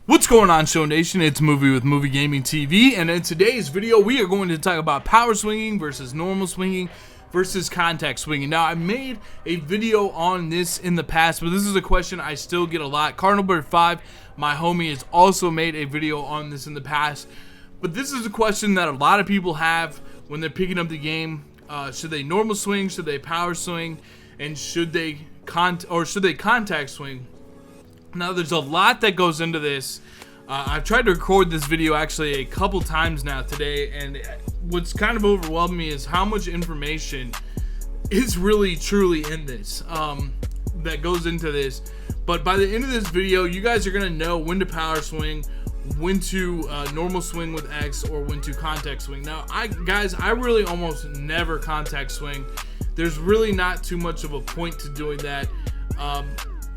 What's going on, Show Nation? It's Movie with Movie Gaming TV, and in today's video we are going to talk about power swinging versus normal swinging versus contact swinging. Now, I made a video on this in the past, but this is a question I still get a lot. Cardinalbird5, my homie, has also made a video on this in the past, but this is a question that a lot of people have when they're picking up the game. Should they normal swing, should they power swing, and should they contact swing? Now, there's a lot that goes into this. I've tried to record this video actually a couple times now today, and what's kind of overwhelmed me is how much information is really truly in this that goes into this. But by the end of this video, you guys are going to know when to power swing, when to normal swing with X, or when to contact swing. Now, I really almost never contact swing. There's really not too much of a point to doing that.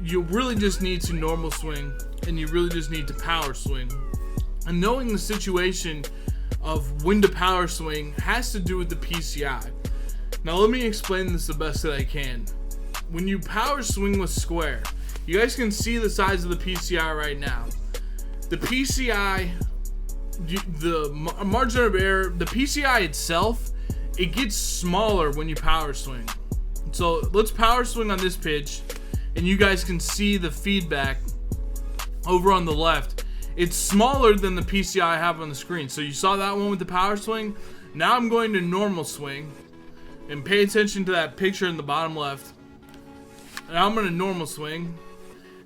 You really just need to normal swing, and you really just need to power swing. And knowing the situation of when to power swing has to do with the PCI. Now, let me explain this the best that I can. When you power swing with square, you guys can see the size of the PCI right now. The PCI, the margin of error, the PCI itself, it gets smaller when you power swing. So let's power swing on this pitch, and you guys can see the feedback over on the left. It's smaller than the PCI I have on the screen. So you saw that one with the power swing. Now I'm going to normal swing, and pay attention to that picture in the bottom left. And I'm going to normal swing,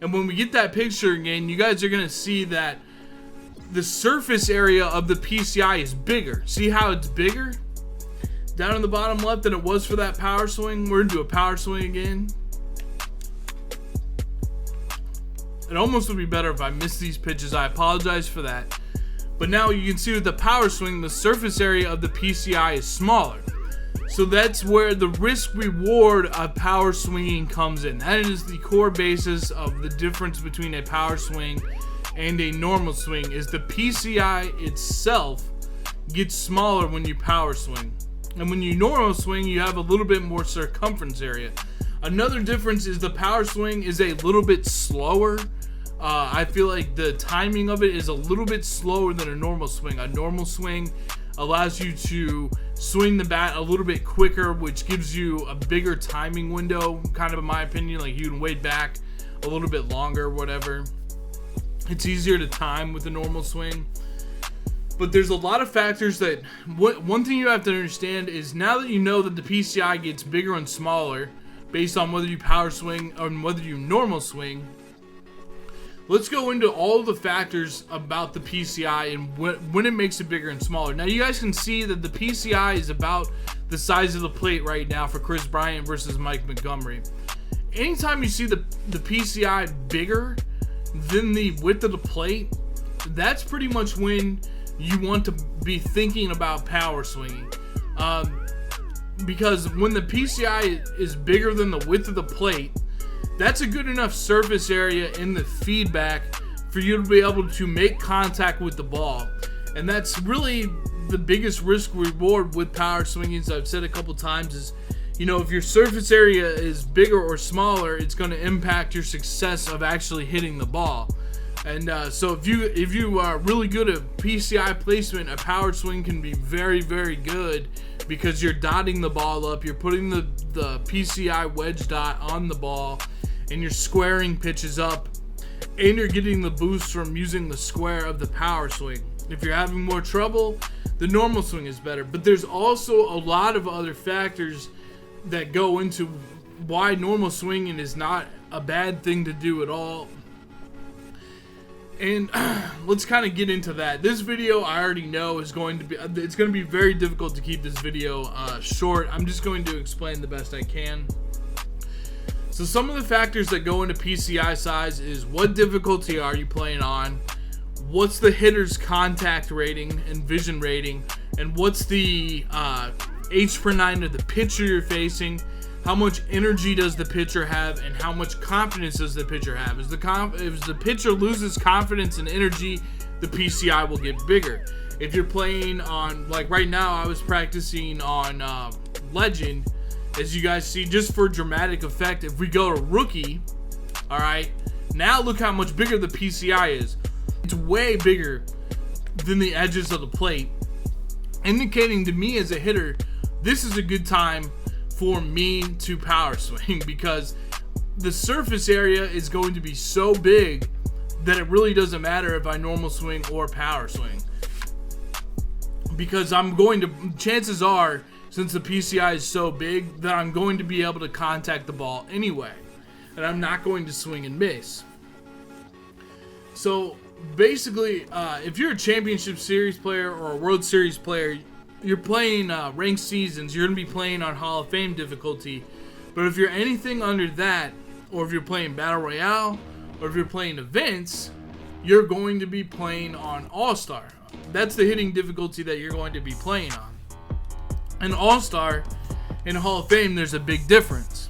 and when we get that picture again, you guys are going to see that the surface area of the PCI is bigger. See how it's bigger down in the bottom left than it was for that power swing? We're going to do a power swing again. It almost would be better if I missed these pitches. I apologize for that. But now you can see with the power swing, the surface area of the PCI is smaller. So that's where the risk reward of power swinging comes in. That is the core basis of the difference between a power swing and a normal swing, is the PCI itself gets smaller when you power swing. And when you normal swing, you have a little bit more circumference area. Another difference is the power swing is a little bit slower. I feel like the timing of it is a little bit slower than a normal swing. A normal swing allows you to swing the bat a little bit quicker, which gives you a bigger timing window, kind of in my opinion. Like, you can wait back a little bit longer, whatever. It's easier to time with the normal swing. But there's a lot of factors that, one thing you have to understand is, now that you know that the PCI gets bigger and smaller based on whether you power swing or whether you normal swing, let's go into all the factors about the PCI and when it makes it bigger and smaller. Now, you guys can see that the PCI is about the size of the plate right now for Chris Bryant versus Mike Montgomery. Anytime you see the PCI bigger than the width of the plate, that's pretty much when you want to be thinking about power swinging. Because when the PCI is bigger than the width of the plate, that's a good enough surface area in the feedback for you to be able to make contact with the ball. And that's really the biggest risk reward with power swinging, as I've said a couple times, is, you know, if your surface area is bigger or smaller, it's going to impact your success of actually hitting the ball. And so if you are really good at PCI placement, a power swing can be very, very good, because you're dotting the ball up, you're putting the PCI wedge dot on the ball, and you're squaring pitches up, and you're getting the boost from using the square of the power swing. If you're having more trouble, the normal swing is better. But there's also a lot of other factors that go into why normal swinging is not a bad thing to do at all. And let's kind of get into that. This video, I already know, it's going to be very difficult to keep this video short. I'm just going to explain the best I can. So some of the factors that go into PCI size is, what difficulty are you playing on? What's the hitter's contact rating and vision rating? And what's the H per 9 of the pitcher you're facing? How much energy does the pitcher have, and how much confidence does the pitcher have? If the pitcher loses confidence and energy, the PCI will get bigger. If you're playing on, like right now, I was practicing on Legend. As you guys see, just for dramatic effect, if we go to rookie, all right, now look how much bigger the PCI is. It's way bigger than the edges of the plate, indicating to me as a hitter, this is a good time for me to power swing because the surface area is going to be so big that it really doesn't matter if I normal swing or power swing. Because chances are, since the PCI is so big, that I'm going to be able to contact the ball anyway. And I'm not going to swing and miss. So basically, if you're a championship series player or a World Series player, you're playing ranked seasons, you're going to be playing on Hall of Fame difficulty. But if you're anything under that, or if you're playing Battle Royale, or if you're playing events, you're going to be playing on All-Star. That's the hitting difficulty that you're going to be playing on. And All-Star and Hall of Fame, there's a big difference.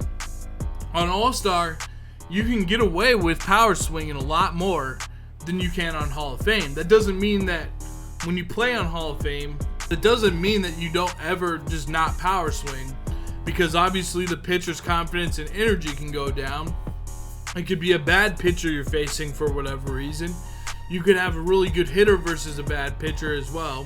On All-Star, you can get away with power swinging a lot more than you can on Hall of Fame. That doesn't mean that when you play on Hall of Fame, it doesn't mean that you don't ever just not power swing, because obviously the pitcher's confidence and energy can go down. It could be a bad pitcher you're facing for whatever reason. You could have a really good hitter versus a bad pitcher as well.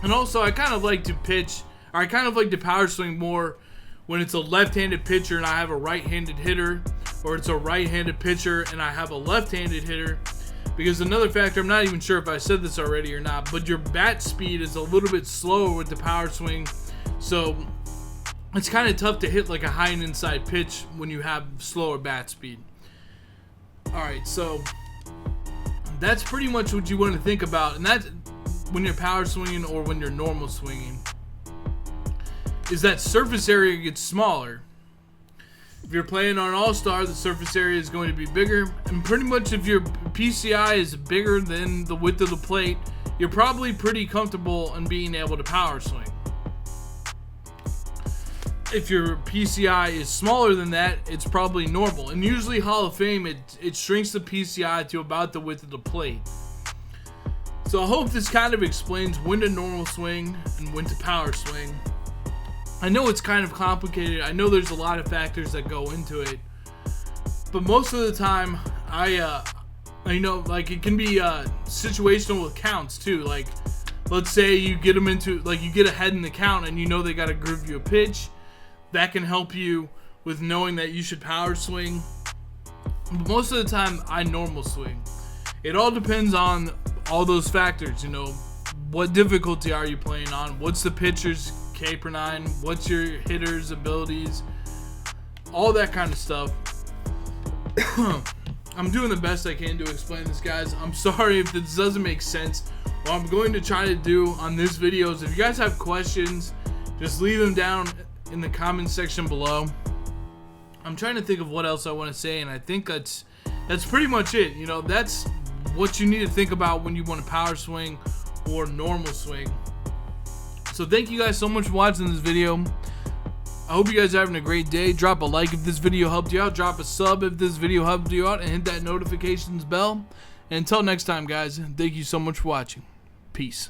And also, I kind of like to power swing more when it's a left-handed pitcher and I have a right-handed hitter, or it's a right-handed pitcher and I have a left-handed hitter. Because another factor, I'm not even sure if I said this already or not, but your bat speed is a little bit slower with the power swing. So it's kind of tough to hit like a high and inside pitch when you have slower bat speed. Alright, so that's pretty much what you want to think about. And that's when you're power swinging or when you're normal swinging. Is that surface area gets smaller. If you're playing on All-Star, the surface area is going to be bigger. And pretty much if your PCI is bigger than the width of the plate, you're probably pretty comfortable in being able to power swing. If your PCI is smaller than that, it's probably normal. And usually Hall of Fame, it shrinks the PCI to about the width of the plate. So I hope this kind of explains when to normal swing and when to power swing. I know it's kind of complicated. I know there's a lot of factors that go into it. But most of the time, I know, like, it can be situational with counts too. Like, let's say you get them into, like, you get ahead in the count and you know they got to groove you a pitch. That can help you with knowing that you should power swing. But most of the time, I normal swing. It all depends on all those factors, you know. What difficulty are you playing on? What's the pitcher's K per 9? What's your hitter's abilities? All that kind of stuff. I'm doing the best I can to explain this, guys. I'm sorry if this doesn't make sense. What I'm going to try to do on this video is, if you guys have questions, just leave them down in the comment section below. I'm trying to think of what else I want to say, and I think that's pretty much it. You know, that's what you need to think about when you want to power swing or normal swing. So thank you guys so much for watching this video. I hope you guys are having a great day. Drop a like if this video helped you out. Drop a sub if this video helped you out, and hit that notifications bell. And until next time, guys, thank you so much for watching. Peace.